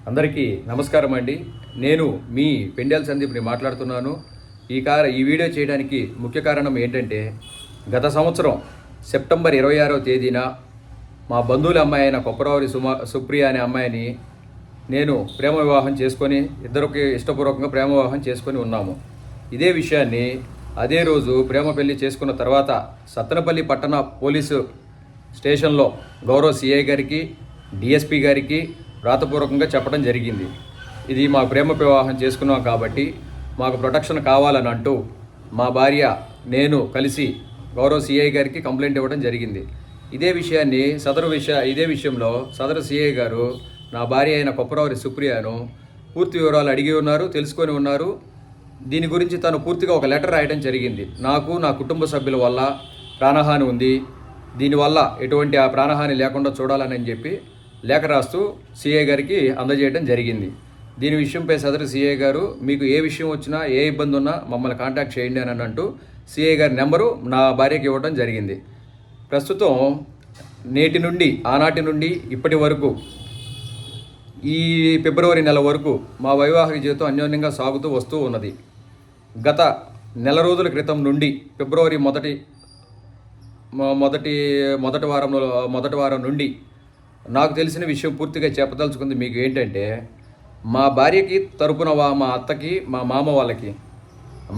అందరికీ నమస్కారం అండి. నేను మీ పెండ్యాల సందీప్ని మాట్లాడుతున్నాను. ఈ వీడియో చేయడానికి ముఖ్య కారణం ఏంటంటే, గత సంవత్సరం సెప్టెంబర్ 26వ తేదీన మా బంధువుల అమ్మాయి అయిన కొప్పరవారి సుప్రియ అనే అమ్మాయిని నేను ప్రేమ వివాహం చేసుకొని, ఇద్దరికి ఇష్టపూర్వకంగా ప్రేమ వివాహం చేసుకొని ఉన్నాము. ఇదే విషయాన్ని అదే రోజు ప్రేమ పెళ్లి చేసుకున్న తర్వాత సత్తెనపల్లి పట్టణ పోలీసు స్టేషన్లో గౌరవ సిఐ గారికి, డిఎస్పి గారికి వ్రాతపూర్వకంగా చెప్పడం జరిగింది. ఇది మా ప్రేమ వివాహం చేసుకున్నాం కాబట్టి మాకు ప్రొటెక్షన్ కావాలని అంటూ మా భార్య నేను కలిసి గౌరవ సిఐ గారికి కంప్లైంట్ ఇవ్వడం జరిగింది. ఇదే విషయంలో సదరు సిఐ గారు నా భార్య అయిన కొప్పరవారి సుప్రియను పూర్తి వివరాలు అడిగి ఉన్నారు, తెలుసుకొని ఉన్నారు. దీని గురించి తను పూర్తిగా ఒక లెటర్ రాయడం జరిగింది. నాకు నా కుటుంబ సభ్యుల వల్ల ప్రాణహాని ఉంది, దీనివల్ల ఎటువంటి ఆ ప్రాణహాని లేకుండా చూడాలని చెప్పి లేఖ రాస్తూ సిఐ గారికి అందజేయడం జరిగింది. దీని విషయంపై సదరు సిఐ గారు మీకు ఏ విషయం వచ్చినా, ఏ ఇబ్బంది ఉన్నా మమ్మల్ని కాంటాక్ట్ చేయండి అని అంటూ సిఐ గారి నెంబరు నా భార్యకి ఇవ్వడం జరిగింది. ప్రస్తుతం ఆనాటి నుండి ఇప్పటి వరకు ఈ ఫిబ్రవరి నెల వరకు మా వైవాహిక జీవితం అన్యోన్యంగా సాగుతూ వస్తూ ఉన్నది. గత నెల రోజుల క్రితం నుండి ఫిబ్రవరి మొదటి వారం నుండి నాకు తెలిసిన విషయం పూర్తిగా చెప్పదలుచుకుంది మీకు ఏంటంటే, మా భార్యకి తరపున మా అత్తకి, మా మామ వాళ్ళకి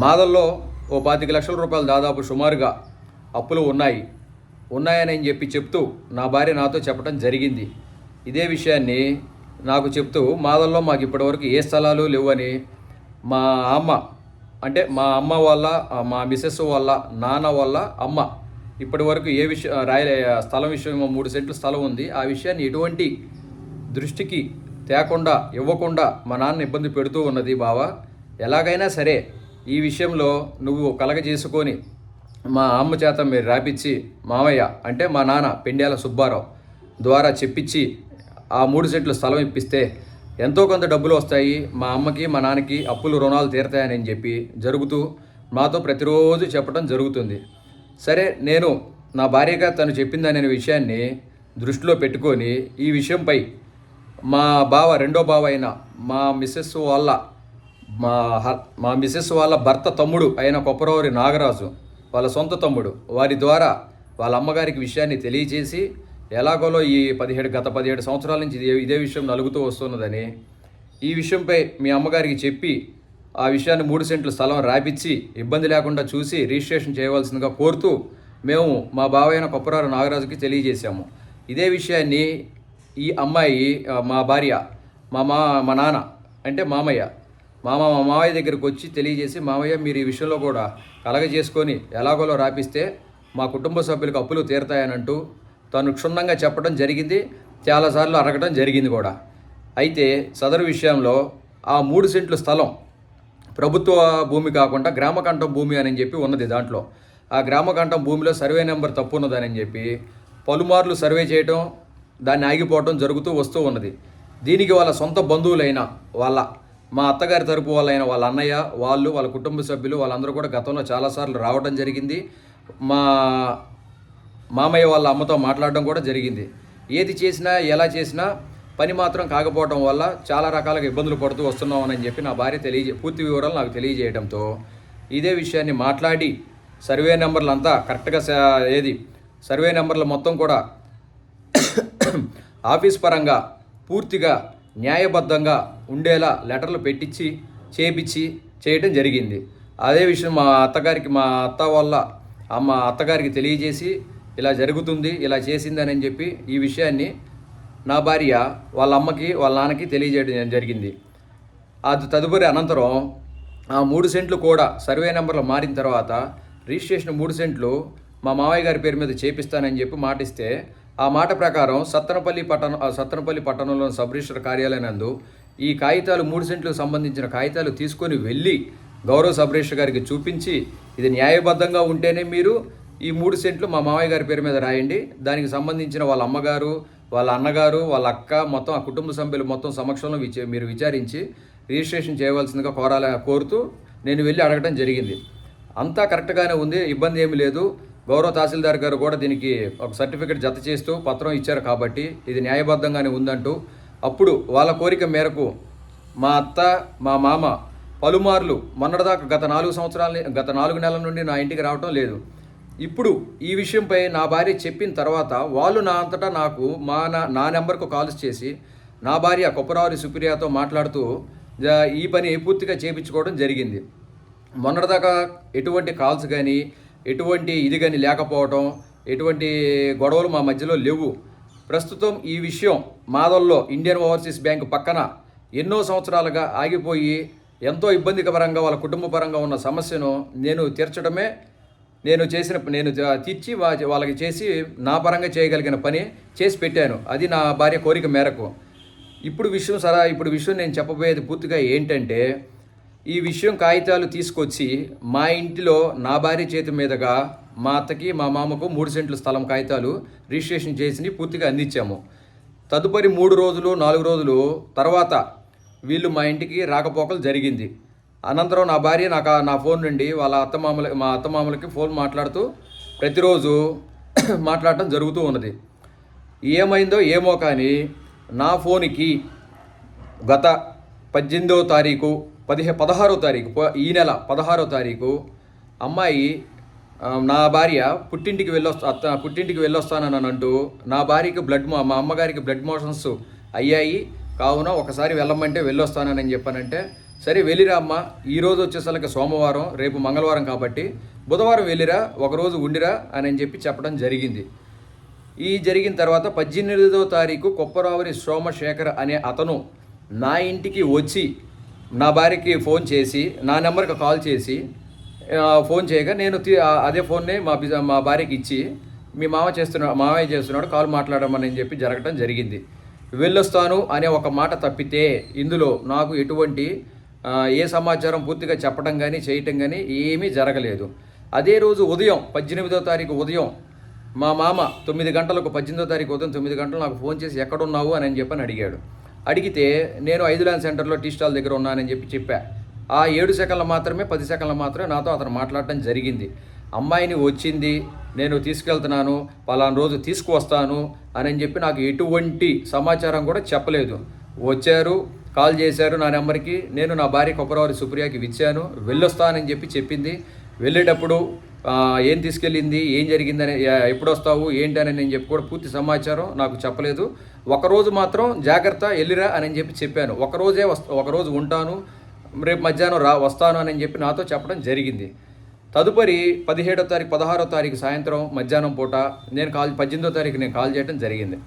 మాదల్లో ఓ 25 లక్షల రూపాయలు దాదాపు సుమారుగా అప్పులు ఉన్నాయని చెప్తూ నా భార్య నాతో చెప్పడం జరిగింది. ఇదే విషయాన్ని నాకు చెప్తూ మాదల్లో మాకు ఇప్పటివరకు ఏ స్థలాలు లేవని మా అమ్మ వాళ్ళ, మా మిసెస్ వాళ్ళ నాన్న వాళ్ళ అమ్మ ఇప్పటి వరకు ఏ స్థలం విషయం 3 సెంట్లు స్థలం ఉంది. ఆ విషయాన్ని ఎటువంటి దృష్టికి తేకుండా ఇవ్వకుండా మా నాన్న ఇబ్బంది పెడుతూ ఉన్నది. బావా, ఎలాగైనా సరే ఈ విషయంలో నువ్వు కలగజేసుకొని మా అమ్మ చేత మీరు రాపిచ్చి మామయ్య అంటే మా నాన్న పెండ్యాల సుబ్బారావు ద్వారా చెప్పించి ఆ 3 సెంట్లు స్థలం ఇప్పిస్తే ఎంతో కొంత డబ్బులు వస్తాయి, మా అమ్మకి మా నాన్నకి అప్పులు రుణాలు తీరుతాయని చెప్పి జరుగుతూ మాతో ప్రతిరోజు చెప్పడం జరుగుతుంది. సరే, నేను నా భార్యగా తను చెప్పిందనే విషయాన్ని దృష్టిలో పెట్టుకొని ఈ విషయంపై రెండో బావ అయిన మా మిస్సెస్ వాళ్ళ భర్త తమ్ముడు అయిన కొప్పరవారి నాగరాజు వాళ్ళ సొంత తమ్ముడు వారి ద్వారా వాళ్ళ అమ్మగారికి విషయాన్ని తెలియజేసి ఎలాగోలో గత 17 సంవత్సరాల నుంచి ఇదే విషయం నలుగుతూ వస్తున్నదని, ఈ విషయంపై మీ అమ్మగారికి చెప్పి ఆ విషయాన్ని 3 సెంట్లు స్థలం రాపిచ్చి ఇబ్బంది లేకుండా చూసి రిజిస్ట్రేషన్ చేయవలసిందిగా కోరుతూ మేము మా బావైన కొప్పరవారి నాగరాజుకి తెలియజేశాము. ఇదే విషయాన్ని ఈ అమ్మాయి మా భార్య మా నాన్న అంటే మామయ్య దగ్గరికి వచ్చి తెలియజేసి, మామయ్య మీరు ఈ విషయంలో కూడా కలగజేసుకొని ఎలాగోలో రాపిస్తే మా కుటుంబ సభ్యులకు అప్పులు తీరుతాయనంటూ తను క్షుణ్ణంగా చెప్పడం జరిగింది. చాలాసార్లు అడగడం జరిగింది కూడా. అయితే సదరు విషయంలో ఆ 3 సెంట్లు స్థలం ప్రభుత్వ భూమి కాకుండా గ్రామకంఠం భూమి అని చెప్పి ఉన్నది. దాంట్లో ఆ గ్రామకంఠం భూమిలో సర్వే నెంబర్ తప్పు ఉన్నదని చెప్పి పలుమార్లు సర్వే చేయడం, దాన్ని ఆగిపోవడం జరుగుతూ వస్తూ ఉన్నది. దీనికి వాళ్ళ సొంత బంధువులైన మా అత్తగారి తరపు వాళ్ళైన వాళ్ళ అన్నయ్య వాళ్ళ కుటుంబ సభ్యులు వాళ్ళందరూ కూడా గతంలో చాలాసార్లు రావడం జరిగింది. మా మామయ్య వాళ్ళ అమ్మతో మాట్లాడడం కూడా జరిగింది. ఏది చేసినా ఎలా చేసినా పని మాత్రం కాకపోవడం వల్ల చాలా రకాలుగా ఇబ్బందులు పడుతూ వస్తున్నామని చెప్పి నా భార్య పూర్తి వివరాలు నాకు తెలియజేయడంతో ఇదే విషయాన్ని మాట్లాడి సర్వే నెంబర్లు అంతా కరెక్ట్గా సర్వే నెంబర్లు మొత్తం కూడా ఆఫీస్ పరంగా పూర్తిగా న్యాయబద్ధంగా ఉండేలా లెటర్లు పెట్టించి చేయడం జరిగింది. అదే విషయం మా అత్తగారికి తెలియజేసి ఇలా జరుగుతుంది, ఇలా చేసిందని చెప్పి ఈ విషయాన్ని నా భార్య వాళ్ళ అమ్మకి వాళ్ళ నాన్నకి తెలియజేయడం జరిగింది. అది తదుపరి అనంతరం ఆ 3 సెంట్లు కూడా సర్వే నెంబర్లు మారిన తర్వాత రిజిస్ట్రేషన్ 3 సెంట్లు మా మామయ్య గారి పేరు మీద చేపిస్తానని చెప్పి మాటిస్తే, ఆ మాట ప్రకారం సత్తెనపల్లి పట్టణంలోని సబ్ రిజిస్టర్ కార్యాలయం నందు ఈ కాగితాలు 3 సెంట్లకు సంబంధించిన కాగితాలు తీసుకొని వెళ్ళి గౌరవ సబ్ రిజిస్టర్ గారికి చూపించి, ఇది న్యాయబద్ధంగా ఉంటేనే మీరు ఈ 3 సెంట్లు మా మామయ్య గారి పేరు మీద రాయండి, దానికి సంబంధించిన వాళ్ళ అమ్మగారు, వాళ్ళ అన్నగారు, వాళ్ళ అక్క మొత్తం ఆ కుటుంబ సభ్యులు మొత్తం సమక్షంలో మీరు విచారించి రిజిస్ట్రేషన్ చేయవలసిందిగా కోరుతూ నేను వెళ్ళి అడగడం జరిగింది. అంతా కరెక్ట్గానే ఉంది, ఇబ్బంది ఏమీ లేదు. గౌరవ తహసీల్దార్ గారు కూడా దీనికి ఒక సర్టిఫికెట్ జత చేస్తూ పత్రం ఇచ్చారు కాబట్టి ఇది న్యాయబద్ధంగానే ఉందంటూ అప్పుడు వాళ్ళ కోరిక మేరకు మా అత్త మా మామ పలుమార్లు మొన్నటిదాకా గత 4 నెలల నుండి నా ఇంటికి రావటం లేదు. ఇప్పుడు ఈ విషయంపై నా భార్య చెప్పిన తర్వాత వాళ్ళు నా అంతటా నాకు నా నెంబర్కు కాల్స్ చేసి నా భార్య కొప్పరావరి సుప్రియతో మాట్లాడుతూ ఈ పని పూర్తిగా చేయించుకోవడం జరిగింది. మొన్నటిదాకా ఎటువంటి కాల్స్ కానీ ఎటువంటి ఇది కానీ లేకపోవడం, ఎటువంటి గొడవలు మా మధ్యలో లేవు. ప్రస్తుతం ఈ విషయం మాదల్లో ఇండియన్ ఓవర్సీస్ బ్యాంక్ పక్కన ఎన్నో సంవత్సరాలుగా ఆగిపోయి ఎంతో ఇబ్బందికరంగా వాళ్ళ కుటుంబ పరంగా ఉన్న సమస్యను నేను తీర్చడమే నేను తీర్చి వాళ్ళకి చేసి నా పరంగా చేయగలిగిన పని చేసి పెట్టాను. అది నా భార్య కోరిక మేరకు. ఇప్పుడు విషయం నేను చెప్పబోయేది పూర్తిగా ఏంటంటే, ఈ విషయం కాగితాలు తీసుకొచ్చి మా ఇంటిలో నా భార్య చేతి మీదుగా మా అత్తకి మా మామకు 3 సెంట్ల స్థలం కాగితాలు రిజిస్ట్రేషన్ చేసి పూర్తిగా అందించాము. తదుపరి 3 రోజులు 4 రోజులు తర్వాత వీళ్ళు మా ఇంటికి రాకపోకలు జరిగింది. అనంతరం నా భార్య నా ఫోన్ నుండి మా అత్తమామలకి ఫోన్ మాట్లాడుతూ ప్రతిరోజు మాట్లాడటం జరుగుతూ ఉన్నది. ఏమైందో ఏమో కానీ నా ఫోన్కి గత 16వ తారీఖు 16వ తారీఖు ఈ నెల 16వ తారీఖు అమ్మాయి నా భార్య పుట్టింటికి వెళ్ళొస్తానని అంటూ నా భార్యకి మా అమ్మగారికి బ్లడ్ మోషన్స్ అయ్యాయి, కావున ఒకసారి వెళ్ళమంటే వెళ్ళొస్తానని చెప్పానంటే, సరే వెళ్ళిరా అమ్మ, ఈరోజు వచ్చేసరికి సోమవారం, రేపు మంగళవారం కాబట్టి బుధవారం వెళ్ళిరా, ఒకరోజు ఉండిరా అని చెప్పడం జరిగింది. ఈ జరిగిన తర్వాత 18వ తారీఖు కొప్పరావరి సోమశేఖర్ అనే అతను నా ఇంటికి వచ్చి నా భార్యకి ఫోన్ చేసి నా నెంబర్కి కాల్ చేసి ఫోన్ చేయగా నేను అదే ఫోన్నే మా భార్యకి ఇచ్చి మీ మామయ్య చేస్తున్నాడు కాల్ మాట్లాడమని జరగడం జరిగింది. వెళ్ళొస్తాను అనే ఒక మాట తప్పితే ఇందులో నాకు ఎటువంటి ఏ సమాచారం పూర్తిగా చెప్పడం కానీ చేయటం కానీ ఏమీ జరగలేదు. అదే రోజు ఉదయం 18వ తారీఖు ఉదయం మా మామ 9 గంటలకు 18వ తారీఖు ఉదయం 9 గంటలు నాకు ఫోన్ చేసి ఎక్కడున్నావు అని అడిగాడు. అడిగితే నేను 5 ల్యాండ్ సెంటర్లో టీ స్టాల్ దగ్గర ఉన్నానని చెప్పా. ఆ 7 సెకండ్లు మాత్రమే 10 సెకండ్లు మాత్రమే నాతో అతను మాట్లాడటం జరిగింది. అమ్మాయిని వచ్చింది, నేను తీసుకెళ్తున్నాను, పలానా రోజు తీసుకువస్తాను అని నాకు ఎటువంటి సమాచారం కూడా చెప్పలేదు. వచ్చారు, కాల్ చేశారు నా నెంబర్కి, నేను నా భార్య కొప్పరావరి సుప్రియకి ఇచ్చాను, వెళ్ళొస్తానని చెప్పింది. వెళ్ళేటప్పుడు ఏం తీసుకెళ్ళింది, ఏం జరిగిందని, ఎప్పుడు వస్తావు ఏంటని కూడా పూర్తి సమాచారం నాకు చెప్పలేదు. ఒకరోజు మాత్రం జాగ్రత్త వెళ్ళిరా అని చెప్పాను. ఒకరోజు ఉంటాను, రేపు మధ్యాహ్నం వస్తాను అని నాతో చెప్పడం జరిగింది. తదుపరి 16వ తారీఖు సాయంత్రం మధ్యాహ్నం పూట నేను 18వ తారీఖు నేను కాల్ చేయడం జరిగింది.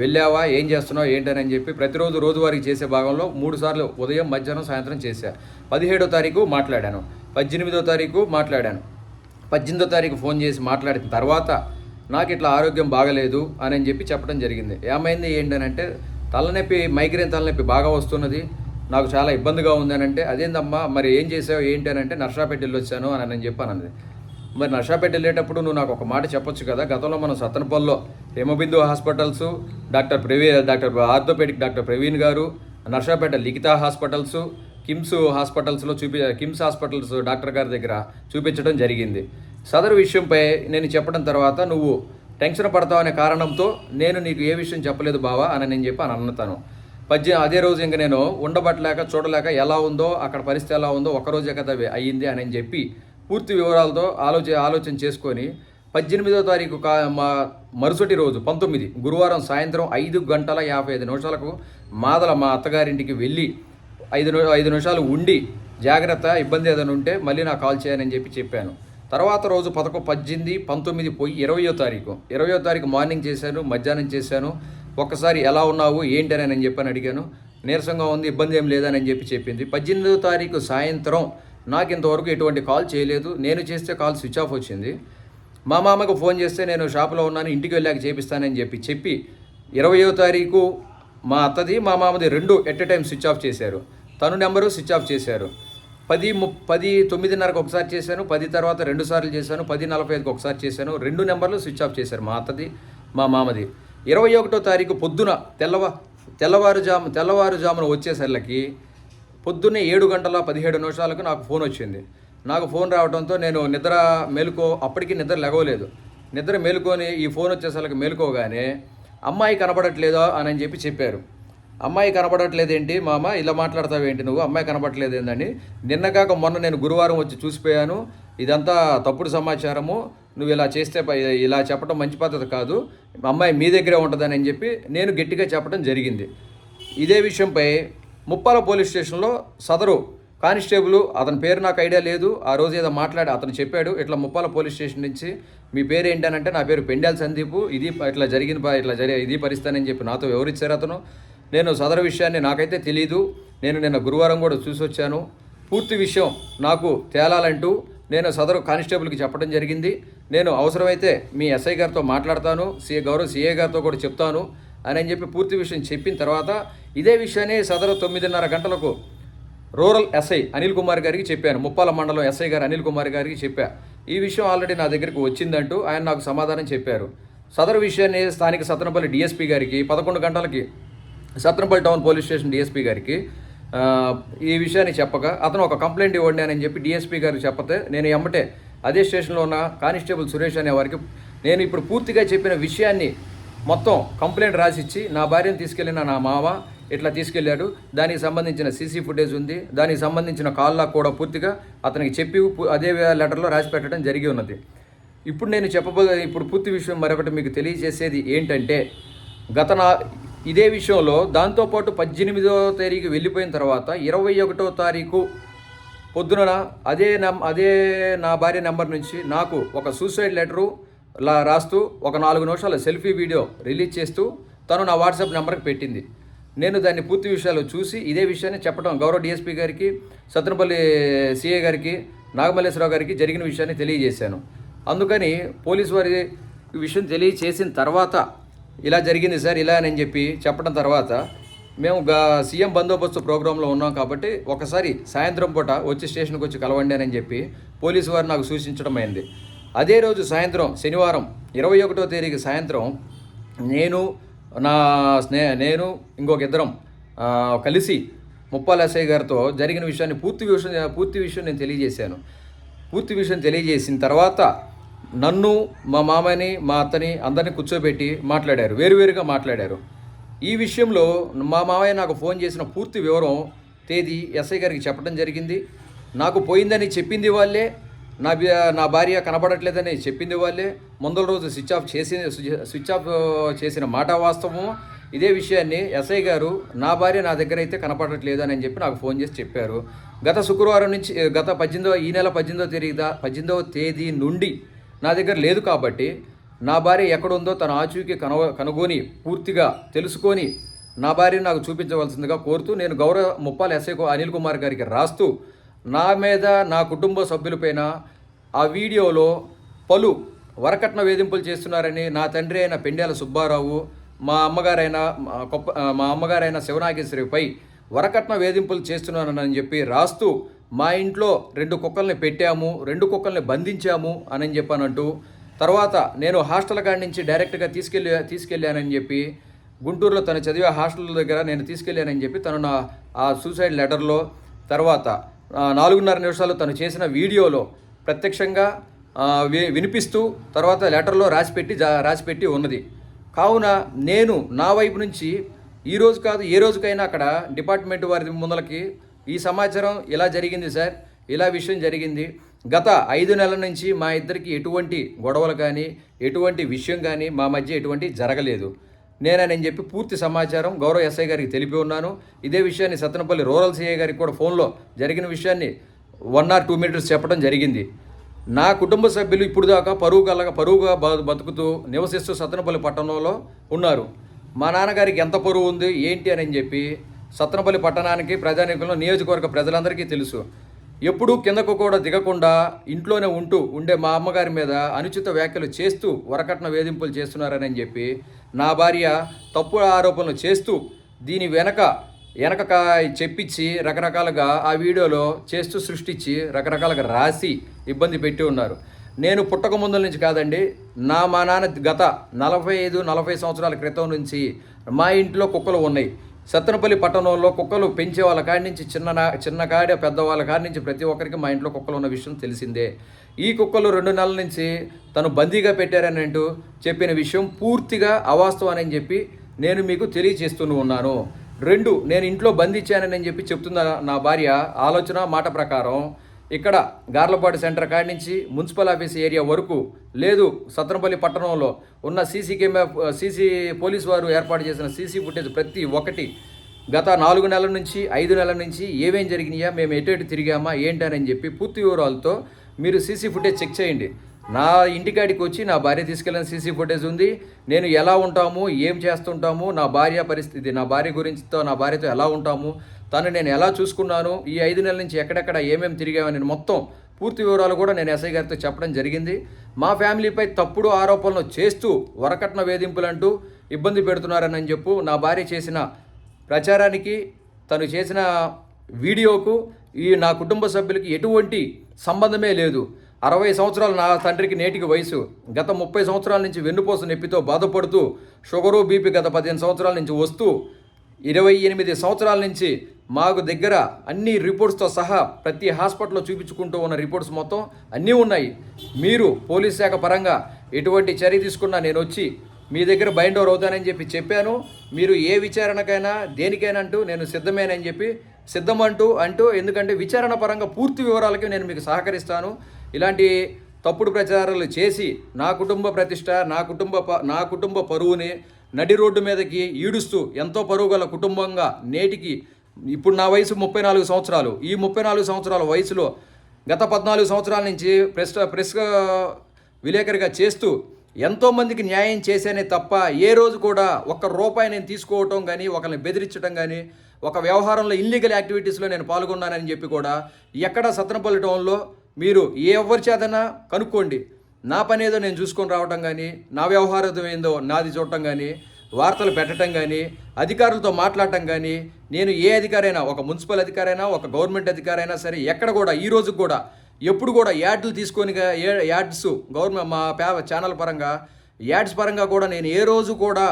వెళ్ళావా, ఏం చేస్తున్నావు ఏంటని ప్రతిరోజు రోజువారీకి చేసే భాగంలో 3 సార్లు ఉదయం మధ్యాహ్నం సాయంత్రం చేశా. 17వ తారీఖు మాట్లాడాను, 18వ తారీఖు మాట్లాడాను. 18వ తారీఖు ఫోన్ చేసి మాట్లాడిన తర్వాత నాకు ఇట్లా ఆరోగ్యం బాగలేదు అని చెప్పడం జరిగింది. ఏమైంది ఏంటనంటే, మైగ్రేన్ తలనొప్పి బాగా వస్తున్నది, నాకు చాలా ఇబ్బందిగా ఉంది అంటే, అదేందమ్మా మరి ఏం చేసావు ఏంటి అని నర్సాపేట వెళ్ళొచ్చాను అని చెప్పాను. మరి నర్సాపేట వెళ్ళేటప్పుడు నువ్వు నాకు ఒక మాట చెప్పొచ్చు కదా, గతంలో మనం సత్తనపల్లిలో Hemabindu hospitals, doctor orthopedic doctor Praveen garu, Narsapeta Likhitha hospitals, KIMS hospitals doctor గారి దగ్గర చూపించడం జరిగింది. సదరు విషయంపై నేను చెప్పడం తర్వాత నువ్వు టెన్షన్ పడతావు అనే కారణంతో నేను నీకు ఏ విషయం చెప్పలేదు బావా అని అన్నతాను. అదే రోజు ఇంకా నేను ఉండబట్టలేక చూడలేక ఎలా ఉందో అక్కడ పరిస్థితి ఎలా ఉందో ఒకరోజే కదా అయ్యింది అని పూర్తి వివరాలతో ఆలోచన చేసుకొని 18వ తారీఖు మరుసటి రోజు 19 గురువారం సాయంత్రం 5:55 మా అత్తగారింటికి వెళ్ళి 5 నిమిషాలు ఉండి జాగ్రత్త, ఇబ్బంది ఏదైనా ఉంటే మళ్ళీ నాకు కాల్ చేయని చెప్పాను. తర్వాత రోజు 18, 19 పోయి 20వ తారీఖు మార్నింగ్ చేశాను, మధ్యాహ్నం చేశాను. ఒక్కసారి ఎలా ఉన్నావు ఏంటి అని అడిగాను. నీరసంగా ఉంది, ఇబ్బంది ఏం లేదని చెప్పింది. 18వ తారీఖు సాయంత్రం నాకు ఇంతవరకు ఎటువంటి కాల్ చేయలేదు. నేను చేస్తే కాల్ స్విచ్ ఆఫ్ వచ్చింది. మా మామకు ఫోన్ చేస్తే నేను షాప్లో ఉన్నాను, ఇంటికి వెళ్ళాక చేపిస్తానని చెప్పి 20వ తారీఖు మా అత్తది మా మామది 2 at a time switch off చేశారు. తను నెంబరు స్విచ్ ఆఫ్ చేశారు. 9:30కి ఒకసారి చేశాను, 10 తర్వాత 2 సార్లు చేశాను, 10:45కి ఒకసారి చేశాను. 2 నెంబర్లు స్విచ్ ఆఫ్ చేశారు, మా అత్తది మా మామది. 21వ తారీఖు పొద్దున తెల్లవారుజామున వచ్చేసరికి పొద్దున్నే 7:17 నాకు ఫోన్ వచ్చింది. నాకు ఫోన్ రావడంతో నేను అప్పటికి నిద్ర లెగవలేదు. నిద్ర మేలుకొని ఈ ఫోన్ వచ్చేసరికి మేలుకోగానే అమ్మాయి కనపడట్లేదా అని చెప్పారు. అమ్మాయి కనబడట్లేదేంటి మామ, ఇలా మాట్లాడతావేంటి నువ్వు, అమ్మాయి కనబడట్లేదు ఏందని. నిన్నగాక మొన్న నేను గురువారం వచ్చి చూసిపోయాను, ఇదంతా తప్పుడు సమాచారము, నువ్వు ఇలా చేస్తే ఇలా చెప్పడం మంచి పద్ధతి కాదు, అమ్మాయి మీ దగ్గరే ఉంటుందని అని చెప్పి నేను గట్టిగా చెప్పడం జరిగింది. ఇదే విషయంపై ముప్పాల పోలీస్ స్టేషన్లో సదరు కానిస్టేబుల్, అతని పేరు నాకు ఐడియా లేదు, ఆ రోజు ఏదో మాట్లాడి అతను చెప్పాడు, ఇట్లా ముప్పాల పోలీస్ స్టేషన్ నుంచి మీ పేరు ఏంటనంటే నా పేరు పెండ్యాల సందీప్, ఇది ఇట్లా ఇది పరిస్థితి అని చెప్పి నాతో వివరించారు అతను. నేను సదరు విషయాన్ని నాకైతే తెలీదు, నేను నిన్న గురువారం కూడా చూసి వచ్చాను, పూర్తి విషయం నాకు తేలాలంటూ నేను సదరు కానిస్టేబుల్కి చెప్పడం జరిగింది. నేను అవసరమైతే మీ ఎస్ఐ గారితో మాట్లాడతాను, గౌరవ సిఏ గారితో కూడా చెప్తాను అని చెప్పి పూర్తి విషయం చెప్పిన తర్వాత ఇదే విషయాన్ని సదరు 9:30 గంటలకు రూరల్ ఎస్ఐ అనిల్ కుమార్ గారికి చెప్పాను, ముప్పాల మండలం ఎస్ఐ గారు అనిల్ కుమార్ గారికి చెప్పా. ఈ విషయం ఆల్రెడీ నా దగ్గరికి వచ్చిందంటూ ఆయన నాకు సమాధానం చెప్పారు. సదరు విషయాన్ని స్థానిక సత్తెనపల్లి డిఎస్పీ గారికి 11 గంటలకి Sattenapalli town police station DSP గారికి ఈ విషయాన్ని చెప్పగా అతను ఒక కంప్లైంట్ ఇవ్వండి అని చెప్పి డిఎస్పీ గారు చెప్పతే నేను ఎమ్మటే అదే స్టేషన్లో ఉన్న కానిస్టేబుల్ సురేష్ అనే వారికి నేను ఇప్పుడు పూర్తిగా చెప్పిన విషయాన్ని మొత్తం కంప్లైంట్ రాసిచ్చి నా భార్యను తీసుకెళ్ళిన నా మామ ఇట్లా తీసుకెళ్ళాడు, దానికి సంబంధించిన సీసీ ఫుటేజ్ ఉంది, దానికి సంబంధించిన కాల్లా కూడా పూర్తిగా అతనికి చెప్పి అదే లెటర్లో రాసి పెట్టడం జరిగి ఉన్నది. ఇప్పుడు నేను ఇప్పుడు పూర్తి విషయం మరొకటి మీకు తెలియజేసేది ఏంటంటే ఇదే విషయంలో దాంతోపాటు 18వ తారీఖు వెళ్ళిపోయిన తర్వాత 21వ తారీఖు పొద్దున అదే నా భార్య నెంబర్ నుంచి నాకు ఒక సూసైడ్ లెటరు రాస్తూ ఒక 4 నిమిషాల సెల్ఫీ వీడియో రిలీజ్ చేస్తూ తను నా వాట్సాప్ నెంబర్కి పెట్టింది. నేను దాన్ని పూర్తి విషయాలు చూసి ఇదే విషయాన్ని చెప్పడం గౌరవ డిఎస్పీ గారికి, సత్తెనపల్లి సిఏ గారికి, నాగమల్లేశ్వరరావు గారికి జరిగిన విషయాన్ని తెలియజేశాను. అందుకని పోలీసు వారి విషయం తెలియచేసిన తర్వాత ఇలా జరిగింది సార్ ఇలా అని చెప్పి చెప్పడం తర్వాత మేము సీఎం బందోబస్తు ప్రోగ్రాంలో ఉన్నాం కాబట్టి ఒకసారి సాయంత్రం పూట వచ్చి స్టేషన్కి వచ్చి కలవండి అని చెప్పి పోలీసు వారు నాకు సూచించడం అయింది. అదే రోజు సాయంత్రం శనివారం 21వ తారీఖు సాయంత్రం నేను ఇంకొక ఇద్దరం కలిసి ముప్పాల ఎస్ఐ గారితో జరిగిన విషయాన్ని పూర్తి విషయం నేను తెలియజేశాను. పూర్తి విషయం తెలియజేసిన తర్వాత నన్ను, మా మామని, మా అత్తని అందరినీ కూర్చోబెట్టి మాట్లాడారు, వేరువేరుగా మాట్లాడారు. ఈ విషయంలో మా మామయ్య నాకు ఫోన్ చేసిన పూర్తి వివరం తేదీ ఎస్ఐ గారికి చెప్పడం జరిగింది. నాకు పోయిందని చెప్పింది వాళ్ళే, నా భార్య కనబడట్లేదని చెప్పింది వాళ్ళే, ముందల రోజు స్విచ్ ఆఫ్ చేసిన మాట వాస్తవము. ఇదే విషయాన్ని ఎస్ఐ గారు నా భార్య నా దగ్గర అయితే కనపడట్లేదు అని చెప్పి నాకు ఫోన్ చేసి చెప్పారు. గత శుక్రవారం నుంచి ఈ నెల 18వ తేదీ నుండి నా దగ్గర లేదు కాబట్టి నా భార్య ఎక్కడుందో తన ఆచూకీ కనుగొని పూర్తిగా తెలుసుకొని నా భార్యను నాకు చూపించవలసిందిగా కోరుతూ నేను గౌరవ ముప్పాల ఎస్ఐ అనిల్ కుమార్ గారికి రాస్తూ నా మీద, నా కుటుంబ సభ్యులపైన ఆ వీడియోలో పలు వరకట్న వేధింపులు చేస్తున్నారని నా తండ్రి అయిన పెండ్యాల సుబ్బారావు, మా అమ్మగారైన శివనాగేశ్వరిపై వరకట్న వేధింపులు చేస్తున్నానని చెప్పి రాస్తూ మా ఇంట్లో 2 కుక్కల్ని పెట్టాము, 2 కుక్కల్ని బంధించాము అని చెప్పానంటూ తర్వాత నేను హాస్టల్ కాడి నుంచి డైరెక్ట్గా తీసుకెళ్ళానని చెప్పి గుంటూరులో తను చదివే హాస్టల్ దగ్గర నేను తీసుకెళ్ళానని చెప్పి తను నా ఆ సూసైడ్ లెటర్లో తర్వాత 4:30 నిమిషాలు తను చేసిన వీడియోలో ప్రత్యక్షంగా వినిపిస్తూ తర్వాత లెటర్లో రాసిపెట్టి ఉన్నది. కావున నేను నా వైపు నుంచి ఈరోజు కాదు ఏ రోజుకైనా అక్కడ డిపార్ట్మెంట్ వారి ముందలకి ఈ సమాచారం ఇలా జరిగింది సార్, ఇలా విషయం జరిగింది, గత 5 నెలల నుంచి మా ఇద్దరికి ఎటువంటి గొడవలు కానీ ఎటువంటి విషయం కానీ మా మధ్య ఎటువంటి జరగలేదు నేనని చెప్పి పూర్తి సమాచారం గౌరవ ఎస్ఐ గారికి తెలిపి ఉన్నాను. ఇదే విషయాన్ని సత్తెనపల్లి రూరల్ సిఐ గారికి కూడా ఫోన్లో జరిగిన విషయాన్ని 1 or 2 minutes చెప్పడం జరిగింది. నా కుటుంబ సభ్యులు ఇప్పుడు దాకా పరువుగా బతుకుతూ నివసిస్తూ సత్తెనపల్లి పట్టణంలో ఉన్నారు. మా నాన్నగారికి ఎంత పరువు ఉంది ఏంటి అని చెప్పి సత్తెనపల్లి పట్టణానికి ప్రజానీకులను నియోజకవర్గ ప్రజలందరికీ తెలుసు. ఎప్పుడూ కిందకు కూడా దిగకుండా ఇంట్లోనే ఉండే మా అమ్మగారి మీద అనుచిత వ్యాఖ్యలు చేస్తూ వరకట్న వేధింపులు చేస్తున్నారని చెప్పి నా భార్య తప్పుడు ఆరోపణలు చేస్తూ దీని వెనక చెప్పించి రకరకాలుగా ఆ వీడియోలో చేస్తూ సృష్టించి రకరకాలుగా రాసి ఇబ్బంది పెట్టి ఉన్నారు. నేను పుట్టక ముందు నుంచి కాదండి, మా నాన్న గత 45-40 సంవత్సరాల క్రితం నుంచి మా ఇంట్లో కుక్కలు ఉన్నాయి. సత్తెనపల్లి పట్టణంలో కుక్కలు పెంచే వాళ్ళ కాడి నుంచి చిన్న కాడ పెద్దవాళ్ళ కాడి నుంచి ప్రతి ఒక్కరికి మా ఇంట్లో కుక్కలు ఉన్న విషయం తెలిసిందే. ఈ కుక్కలు 2 నెలల నుంచి తను బందీగా పెట్టారని చెప్పిన విషయం పూర్తిగా అవాస్తవం అని చెప్పి నేను మీకు తెలియజేస్తూ ఉన్నాను. 2 నేను ఇంట్లో బంధించానని చెప్పి చెప్తున్న నా భార్య ఆలోచన మాట ప్రకారం ఇక్కడ గార్లపాడు సెంటర్ కాడి నుంచి మున్సిపల్ ఆఫీస్ ఏరియా వరకు లేదు సత్రంపల్లి పట్టణంలో ఉన్న సీసీ పోలీసు వారు ఏర్పాటు చేసిన సీసీ ఫుటేజ్ ప్రతి ఒక్కటి గత 4 నెలల నుంచి 5 నెలల నుంచి ఏమేం జరిగినాయా, మేము ఎటు తిరిగామా ఏంటని చెప్పి పూర్తి వివరాలతో మీరు సీసీ ఫుటేజ్ చెక్ చేయండి. నా ఇంటికాడికి వచ్చి నా భార్య తీసుకెళ్ళిన సీసీ ఫుటేజ్ ఉంది. నేను ఎలా ఉంటాము, ఏం చేస్తుంటాము, నా భార్య పరిస్థితి, నా భార్య గురించితో నా భార్యతో ఎలా ఉంటాము, తను నేను ఎలా చూసుకున్నాను, ఈ 5 నెలల నుంచి ఎక్కడెక్కడ ఏమేమి తిరిగామని మొత్తం పూర్తి వివరాలు కూడా నేను ఎస్ఐ గారితో చెప్పడం జరిగింది. మా ఫ్యామిలీపై తప్పుడు ఆరోపణలు చేస్తూ వరకట్న వేధింపులంటూ ఇబ్బంది పెడుతున్నారని చెప్పు నా భార్య చేసిన ప్రచారానికి, తను చేసిన వీడియోకు నా కుటుంబ సభ్యులకి ఎటువంటి సంబంధమే లేదు. 60 సంవత్సరాలు నా తండ్రికి నేటికి వయసు. గత 30 సంవత్సరాల నుంచి వెన్నుపూస నొప్పితో బాధపడుతూ షుగరు బీపీ గత 15 సంవత్సరాల నుంచి వస్తూ 28 సంవత్సరాల నుంచి మాకు దగ్గర అన్ని రిపోర్ట్స్తో సహా ప్రతి హాస్పిటల్లో చూపించుకుంటూ ఉన్న రిపోర్ట్స్ మొత్తం అన్నీ ఉన్నాయి. మీరు పోలీస్ శాఖ పరంగా ఎటువంటి చర్య తీసుకున్నా నేను వచ్చి మీ దగ్గర బైండ్ ఓవర్ అవుతానని చెప్పి చెప్పాను. మీరు ఏ విచారణకైనా దేనికైనా అంటూ నేను సిద్ధమేనని చెప్పి అంటూ ఎందుకంటే విచారణ పరంగా పూర్తి వివరాలకి నేను మీకు సహకరిస్తాను. ఇలాంటి తప్పుడు ప్రచారాలు చేసి నా కుటుంబ ప్రతిష్ట, నా కుటుంబ పరువుని నడి రోడ్డు మీదకి ఈడుస్తూ ఎంతో పరువు గల కుటుంబంగా నేటికి ఇప్పుడు నా వయసు 34 సంవత్సరాలు. ఈ 34 సంవత్సరాల వయసులో గత 14 సంవత్సరాల నుంచి ప్రెస్ విలేకరిగా చేస్తూ ఎంతోమందికి న్యాయం చేశానే తప్ప ఏ రోజు కూడా ₹1 నేను తీసుకోవటం కానీ, ఒకరిని బెదిరించడం కానీ, ఒక వ్యవహారంలో ఇల్లీగల్ యాక్టివిటీస్లో నేను పాల్గొన్నానని చెప్పి కూడా ఎక్కడ సత్రంపల్లి టౌన్లో మీరు ఎవరి చేతనా కనుక్కోండి. నా పని ఏదో నేను చూసుకొని రావటం కానీ, నా వ్యవహారం ఏందో నాది చూడటం కానీ, వార్తలు పెట్టడం కానీ, అధికారులతో మాట్లాడటం కానీ, నేను ఏ అధికారైనా, ఒక మున్సిపల్ అధికారైనా, ఒక గవర్నమెంట్ అధికారైనా సరే ఎక్కడ కూడా ఈ రోజు కూడా ఎప్పుడు కూడా యాడ్లు తీసుకొని యాడ్స్ గవర్నమెంట్ మా ఛానల్ పరంగా యాడ్స్ పరంగా కూడా నేను ఏ రోజు కూడా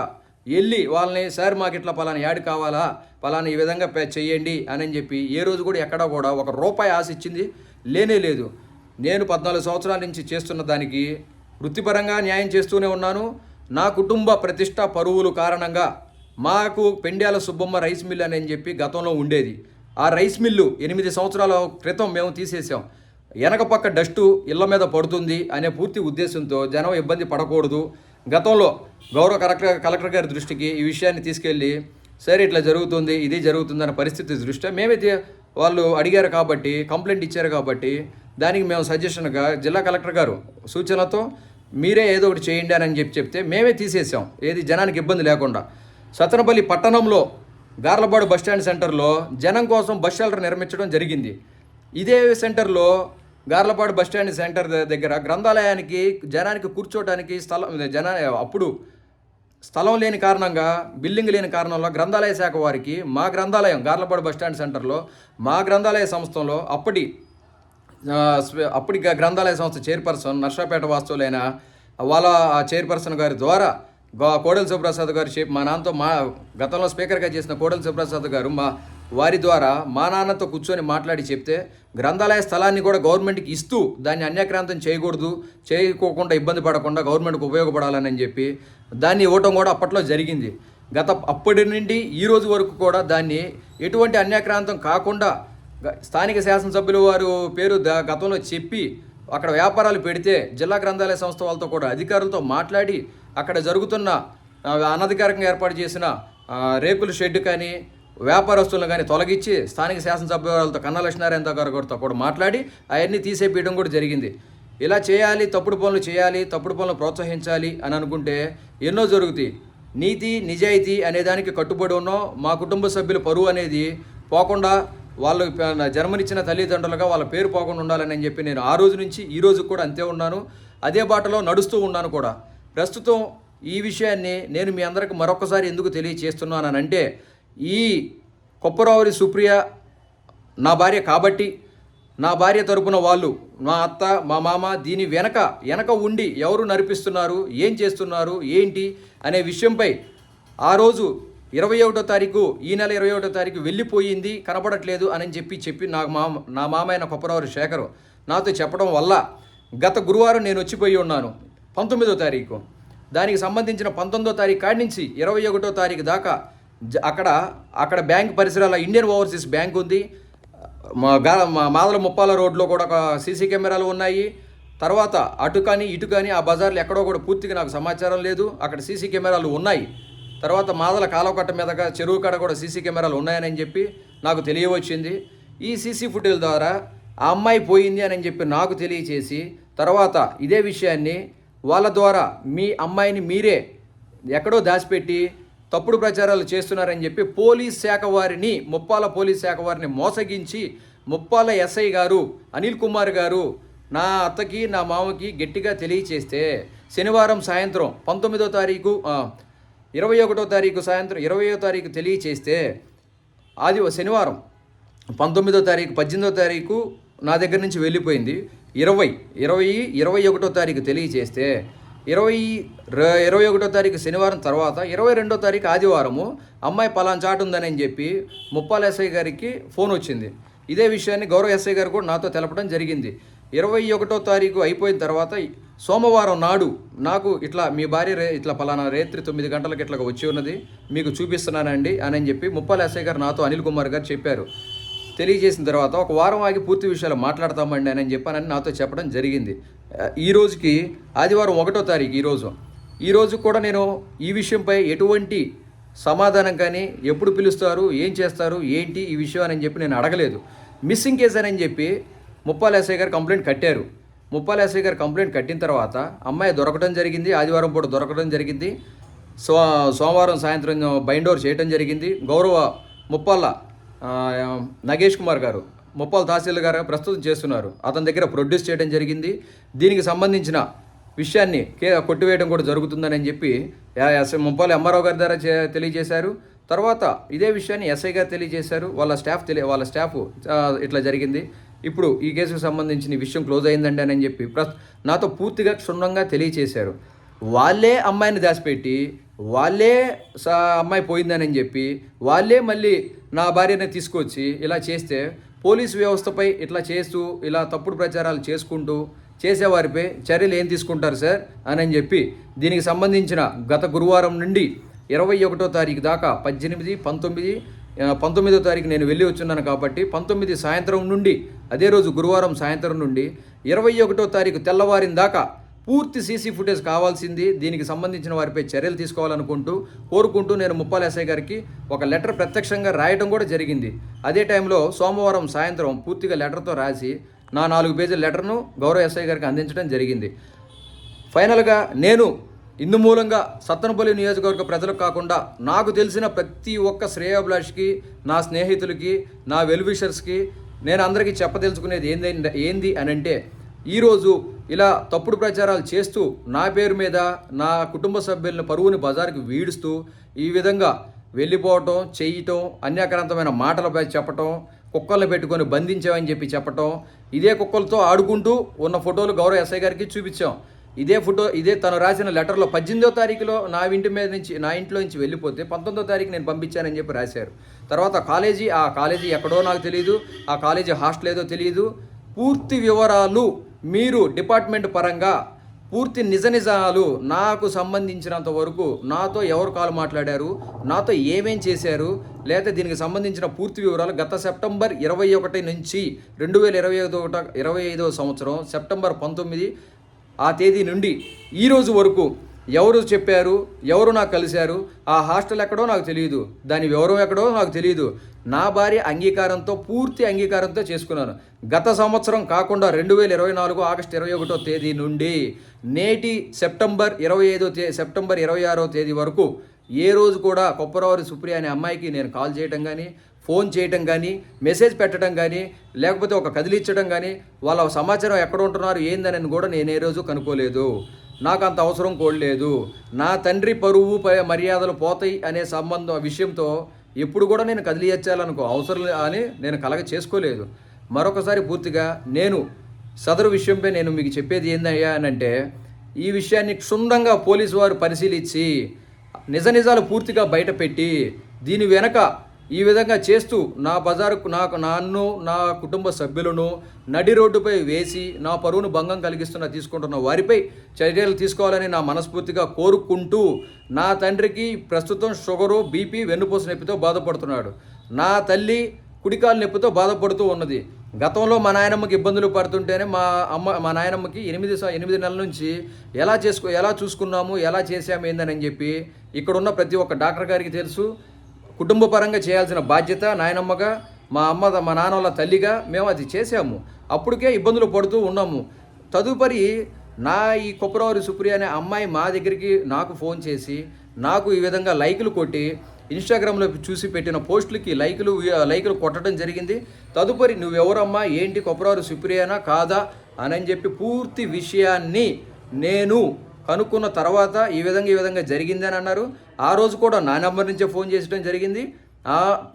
వెళ్ళి వాళ్ళని సార్ మాకు ఇట్లా పలానా యాడ్ కావాలా, పలానా ఈ విధంగా చెయ్యండి అని చెప్పి ఏ రోజు కూడా ఎక్కడ కూడా ₹1 ఆశ ఇచ్చింది లేనే లేదు. నేను 14 సంవత్సరాల నుంచి చేస్తున్న దానికి వృత్తిపరంగా న్యాయం చేస్తూనే ఉన్నాను. నా కుటుంబ ప్రతిష్ట పరువులు కారణంగా మాకు పెండ్యాల సుబ్బమ్మ రైస్ మిల్ అని చెప్పి గతంలో ఉండేది. ఆ రైస్ మిల్లు 8 సంవత్సరాల క్రితం మేము తీసేసాం. వెనక పక్క డస్టు ఇళ్ల మీద పడుతుంది అనే పూర్తి ఉద్దేశంతో జనం ఇబ్బంది పడకూడదు. గతంలో గౌరవ కలెక్టర్ గారి దృష్టికి ఈ విషయాన్ని తీసుకెళ్ళి సరే ఇట్లా జరుగుతుంది, ఇది జరుగుతుందన్న పరిస్థితి దృష్ట్యా మేమైతే వాళ్ళు అడిగారు కాబట్టి, కంప్లైంట్ ఇచ్చారు కాబట్టి దానికి మేము సజెషన్గా జిల్లా కలెక్టర్ గారు సూచనతో మీరే ఏదో ఒకటి చేయండి అని చెప్తే మేమే తీసేసాం. ఏది జనానికి ఇబ్బంది లేకుండా. సత్తెనపల్లి పట్టణంలో గార్లపాడు బస్టాండ్ సెంటర్లో జనం కోసం బస్ షెల్టర్ నిర్మించడం జరిగింది. ఇదే సెంటర్లో గార్లపాడు బస్టాండ్ సెంటర్ దగ్గర గ్రంథాలయానికి జనానికి కూర్చోవడానికి అప్పుడు స్థలం లేని కారణంగా, బిల్డింగ్ లేని కారణంలో గ్రంథాలయ శాఖ వారికి మా గ్రంథాలయం గార్లపాడు బస్టాండ్ సెంటర్లో మా గ్రంథాలయ సంస్థలో అప్పటి గ్రంథాలయ సంస్థ చైర్పర్సన్ నర్సాపేట వాస్తవులైన వాళ్ళ చైర్పర్సన్ గారి ద్వారా కోడెల శివప్రసాద్ గారు మా నాన్నతో గతంలో స్పీకర్గా చేసిన కోడెల శివప్రసాద్ గారు వారి ద్వారా మా నాన్నతో కూర్చొని మాట్లాడి చెప్తే గ్రంథాలయ స్థలాన్ని కూడా గవర్నమెంట్కి ఇస్తూ దాన్ని అన్యాక్రాంతం చేయకోకుండా ఇబ్బంది పడకుండా గవర్నమెంట్కి ఉపయోగపడాలని చెప్పి దాన్ని ఇవ్వటం కూడా అప్పట్లో జరిగింది. అప్పటి నుండి ఈ రోజు వరకు కూడా దాన్ని ఎటువంటి అన్యాక్రాంతం కాకుండా స్థానిక శాసనసభ్యులు వారు పేరు గతంలో చెప్పి అక్కడ వ్యాపారాలు పెడితే జిల్లా గ్రంథాలయ సంస్థ వాళ్ళతో కూడా అధికారులతో మాట్లాడి అక్కడ జరుగుతున్న అనధికారికంగా ఏర్పాటు చేసిన రేకుల షెడ్ కానీ వ్యాపారస్తులను కానీ తొలగించి స్థానిక శాసనసభ్యులతో కన్నా లక్ష్మీనారాయణ గారితో కూడా మాట్లాడి అవన్నీ తీసేయడం కూడా జరిగింది. ఇలా చేయాలి, తప్పుడు పనులు చేయాలి, తప్పుడు పనులు ప్రోత్సహించాలి అని అనుకుంటే ఎన్నో జరుగుతాయి. నీతి నిజాయితీ అనేదానికి కట్టుబడి ఉన్నాం. మా కుటుంబ సభ్యుల పరువు అనేది పోకుండా, వాళ్ళు జన్మనిచ్చిన తల్లిదండ్రులుగా వాళ్ళ పేరు పోకుండా ఉండాలని చెప్పి నేను ఆ రోజు నుంచి ఈ రోజు కూడా అంతే ఉన్నాను. అదే బాటలో నడుస్తూ ఉన్నాను కూడా. ప్రస్తుతం ఈ విషయాన్ని నేను మీ అందరికి మరొకసారి ఎందుకు తెలియచేస్తున్నానంటే, ఈ కొప్పరావురి సుప్రియ నా భార్య కాబట్టి, నా భార్య తరపున వాళ్ళు, మా అత్త, మా మామ దీని వెనక ఉండి ఎవరు నడిపిస్తున్నారు, ఏం చేస్తున్నారు, ఏంటి అనే విషయంపై ఆ రోజు 21వ తారీఖు, ఈ నెల 21వ తారీఖు వెళ్ళిపోయింది, కనపడట్లేదు అని చెప్పి నా మామ అయిన కొప్పరావురి శేఖరు నాతో చెప్పడం వల్ల గత గురువారం నేను వచ్చిపోయి ఉన్నాను 19వ తారీఖు. దానికి సంబంధించిన 19వ తారీఖు కాడి నుంచి 21వ తారీఖు దాకా అక్కడ అక్కడ బ్యాంక్ పరిసరాల ఇండియన్ ఓవర్సీస్ బ్యాంక్ ఉంది. మా మాదల ముప్పాల రోడ్లో కూడా ఒక సీసీ కెమెరాలు ఉన్నాయి. తర్వాత అటు కానీ ఇటు కానీ ఆ బజార్లో ఎక్కడో కూడా పూర్తిగా నాకు సమాచారం లేదు, అక్కడ సీసీ కెమెరాలు ఉన్నాయి. తర్వాత మాదల కాలువకట్ట మీదగా చెరువు కాడ కూడా సీసీ కెమెరాలు ఉన్నాయని చెప్పి నాకు తెలియవచ్చింది. ఈ సీసీ ఫుటేజ్ ద్వారా ఆ అమ్మాయి పోయింది అని చెప్పి నాకు తెలియచేసి, తర్వాత ఇదే విషయాన్ని వాళ్ళ ద్వారా మీ అమ్మాయిని మీరే ఎక్కడో దాచిపెట్టి తప్పుడు ప్రచారాలు చేస్తున్నారని చెప్పి పోలీస్ శాఖ వారిని, ముప్పాల పోలీస్ శాఖ వారిని మోసగించి ముప్పాల ఎస్ఐ గారు అనిల్ కుమార్ గారు నా అత్తకి నా మామకి గట్టిగా తెలియచేస్తే శనివారం సాయంత్రం 19వ తారీఖు 21వ తారీఖు సాయంత్రం 20వ తారీఖు తెలియచేస్తే శనివారం 19వ తారీఖు 18వ తారీఖు నా దగ్గర నుంచి వెళ్ళిపోయింది. 21వ తారీఖు తెలియచేస్తే 21వ తారీఖు శనివారం తర్వాత 22వ తారీఖు ఆదివారము అమ్మాయి పలానా చాటు ఉందని చెప్పి ముప్పాల ఎస్ఐ గారికి ఫోన్ వచ్చింది. ఇదే విషయాన్ని గౌరవ ఎస్ఐ గారు కూడా నాతో తెలపడం జరిగింది. 21వ తారీఖు అయిపోయిన తర్వాత సోమవారం నాడు నాకు ఇట్లా మీ భార్య ఇట్లా పలానా రాత్రి 9 గంటలకు ఇట్లా వచ్చి ఉన్నది, మీకు చూపిస్తున్నానండి అని చెప్పి ముప్పాల ఎస్ఐ గారు నాతో అనిల్ కుమార్ గారు చెప్పారు. తెలియజేసిన తర్వాత ఒక వారం ఆగి పూర్తి విషయాలు మాట్లాడతామండి అని చెప్పానని నాతో చెప్పడం జరిగింది. ఈ రోజుకి ఆదివారం 1వ తారీఖు ఈరోజు కూడా నేను ఈ విషయంపై ఎటువంటి సమాధానం కానీ ఎప్పుడు పిలుస్తారు, ఏం చేస్తారు, ఏంటి ఈ విషయం అని చెప్పి నేను అడగలేదు. మిస్సింగ్ కేసు అని చెప్పి ముప్పాల ఎస్ఐ గారు కంప్లైంట్ కట్టారు. ముప్పాల ఎస్ఐ గారు కంప్లైంట్ కట్టిన తర్వాత అమ్మాయి దొరకడం జరిగింది. ఆదివారం పూట దొరకడం జరిగింది. సోమవారం సాయంత్రం బైండ్ ఓవర్ చేయడం జరిగింది. గౌరవ ముప్పాల నగేష్ కుమార్ గారు ముప్పాల తహసీల్ గారు ప్రస్తుతం చేస్తున్నారు, అతని దగ్గర ప్రొడ్యూస్ చేయడం జరిగింది. దీనికి సంబంధించిన విషయాన్ని కొట్టివేయడం కూడా జరుగుతుందని చెప్పి ముప్పాల ఎంఆర్ఓ గారి ద్వారా తెలియజేశారు. తర్వాత ఇదే విషయాన్ని ఎస్ఐ గారు తెలియజేశారు. వాళ్ళ స్టాఫ్ ఇట్లా జరిగింది, ఇప్పుడు ఈ కేసుకు సంబంధించిన విషయం క్లోజ్ అయిందండి అని చెప్పి నాతో పూర్తిగా క్షుణ్ణంగా తెలియచేశారు. వాళ్ళే అమ్మాయిని దాచిపెట్టి వాళ్ళే అమ్మాయి పోయిందని చెప్పి వాళ్ళే మళ్ళీ నా భార్యని తీసుకొచ్చి ఇలా చేస్తే పోలీసు వ్యవస్థపై ఇట్లా చేస్తూ ఇలా తప్పుడు ప్రచారాలు చేసుకుంటూ చేసేవారిపై చర్యలు ఏం తీసుకుంటారు సార్ అని చెప్పి దీనికి సంబంధించిన గత గురువారం నుండి 21వ తారీఖు దాకా 18, 19వ తారీఖు నేను వెళ్ళి వచ్చున్నాను కాబట్టి 19 సాయంత్రం నుండి అదే రోజు గురువారం సాయంత్రం నుండి 21వ తారీఖు తెల్లవారిన దాకా పూర్తి సీసీ ఫుటేజ్ కావాల్సింది. దీనికి సంబంధించిన వారిపై చర్యలు కోరుకుంటూ నేను ముప్పాల ఎస్ఐ గారికి ఒక లెటర్ ప్రత్యక్షంగా రాయడం కూడా జరిగింది. అదే టైంలో సోమవారం సాయంత్రం పూర్తిగా లెటర్తో రాసి నా 4 పేజీల లెటర్ను గౌరవ ఎస్ఐ గారికి అందించడం జరిగింది. ఫైనల్గా నేను ఇందు మూలంగా సత్తెనపల్లి నియోజకవర్గ ప్రజలకు కాకుండా నాకు తెలిసిన ప్రతి ఒక్క శ్రేయోభిలాష్కి, నా స్నేహితులకి, నా వెల్విషర్స్కి నేను అందరికీ చెప్పదలుచుకునేది ఏంది అని అంటే, ఈరోజు ఇలా తప్పుడు ప్రచారాలు చేస్తూ నా పేరు మీద నా కుటుంబ సభ్యులను పరువుని బజారుకి వీడుస్తూ ఈ విధంగా వెళ్ళిపోవటం, చేయటం, అన్యాక్రాంతమైన మాటలపై చెప్పటం, కుక్కలను పెట్టుకొని బంధించామని చెప్పి చెప్పటం, ఇదే కుక్కలతో ఆడుకుంటూ ఉన్న ఫోటోలు గౌరవ ఎస్ఐ గారికి చూపించాం. ఇదే తను రాసిన లెటర్లో 18వ తారీఖులో నా ఇంట్లో నుంచి వెళ్ళిపోతే 19వ తారీఖు నేను పంపించానని చెప్పి రాశారు. తర్వాత ఆ కాలేజీ ఎక్కడో నాకు తెలియదు, ఆ కాలేజీ హాస్టల్ ఏదో తెలియదు. పూర్తి వివరాలు మీరు డిపార్ట్మెంట్ పరంగా పూర్తి నిజాలు నాకు సంబంధించినంత వరకు నాతో ఎవరు కాల్ మాట్లాడారు, నాతో ఏమేం చేశారు, లేదా దీనికి సంబంధించిన పూర్తి వివరాలు గత సెప్టెంబర్ 21 నుంచి 2025 సంవత్సరం సెప్టెంబర్ 19 ఆ తేదీ నుండి ఈరోజు వరకు ఎవరు చెప్పారు, ఎవరు నాకు కలిశారు, ఆ హాస్టల్ ఎక్కడో నాకు తెలియదు, దాని వివరం ఎక్కడో నాకు తెలియదు. నా భార్య పూర్తి అంగీకారంతో చేసుకున్నాను. గత సంవత్సరం కాకుండా 2024 ఆగస్టు 21వ తేదీ నుండి నేటి సెప్టెంబర్ 26వ తేదీ వరకు ఏ రోజు కూడా కొప్పరవారి సుప్రియ అనే అమ్మాయికి నేను కాల్ చేయటం కానీ, ఫోన్ చేయటం కానీ, మెసేజ్ పెట్టడం కానీ, లేకపోతే ఒక కదిలిచ్చడం కానీ, వాళ్ళ సమాచారం ఎక్కడ ఉంటున్నారు ఏందని కూడా నేను ఏ రోజు కనుక్కోలేదు. నాకు అంత అవసరం కూడా లేదు. నా తండ్రి పరువు మర్యాదలు పోతాయి అనే విషయంతో ఎప్పుడు కూడా నేను కదిలియచ్చాలనుకో అవసరం అని నేను చేసుకోలేదు. మరొకసారి పూర్తిగా నేను సదరు విషయంపై నేను మీకు చెప్పేది ఏందయ్యా అని అంటే, ఈ విషయాన్ని క్షుణ్ణంగా పోలీసు వారు పరిశీలించి నిజాలు పూర్తిగా బయటపెట్టి దీని వెనక ఈ విధంగా చేస్తూ నా బజారుకు నన్ను నా కుటుంబ సభ్యులను నడి రోడ్డుపై వేసి నా పరువును భంగం తీసుకుంటున్న వారిపై చర్యలు తీసుకోవాలని నా మనస్ఫూర్తిగా కోరుకుంటూ, నా తండ్రికి ప్రస్తుతం షుగరు, బీపీ, వెన్నుపూస నొప్పితో బాధపడుతున్నాడు. నా తల్లి కుడికాలు నొప్పితో బాధపడుతూ ఉన్నది. గతంలో మా నాయనమ్మకి ఇబ్బందులు పడుతుంటేనే మా నాయనమ్మకి 8 నెలల నుంచి ఎలా చూసుకున్నాము, ఎలా చేసాము ఏందని చెప్పి ఇక్కడున్న ప్రతి ఒక్క డాక్టర్ గారికి తెలుసు. కుటుంబ పరంగా చేయాల్సిన బాధ్యత నాయనమ్మగా, మా నాన్న వాళ్ళ తల్లిగా మేము అది చేసాము. అప్పటికే ఇబ్బందులు పడుతూ ఉన్నాము. తదుపరి ఈ కొప్పరవారి సుప్రియ అనే అమ్మాయి మా దగ్గరికి నాకు ఫోన్ చేసి నాకు ఈ విధంగా లైకులు కొట్టి ఇన్స్టాగ్రామ్లో చూసి పెట్టిన పోస్టులకి లైకులు కొట్టడం జరిగింది. తదుపరి నువ్వెవరమ్మా, ఏంటి, కొప్పరవారి సుప్రియనా కాదా అని చెప్పి పూర్తి విషయాన్ని నేను కనుక్కున్న తర్వాత ఈ విధంగా జరిగిందని అన్నారు. ఆ రోజు కూడా నా నెంబర్ నుంచే ఫోన్ చేసడం జరిగింది.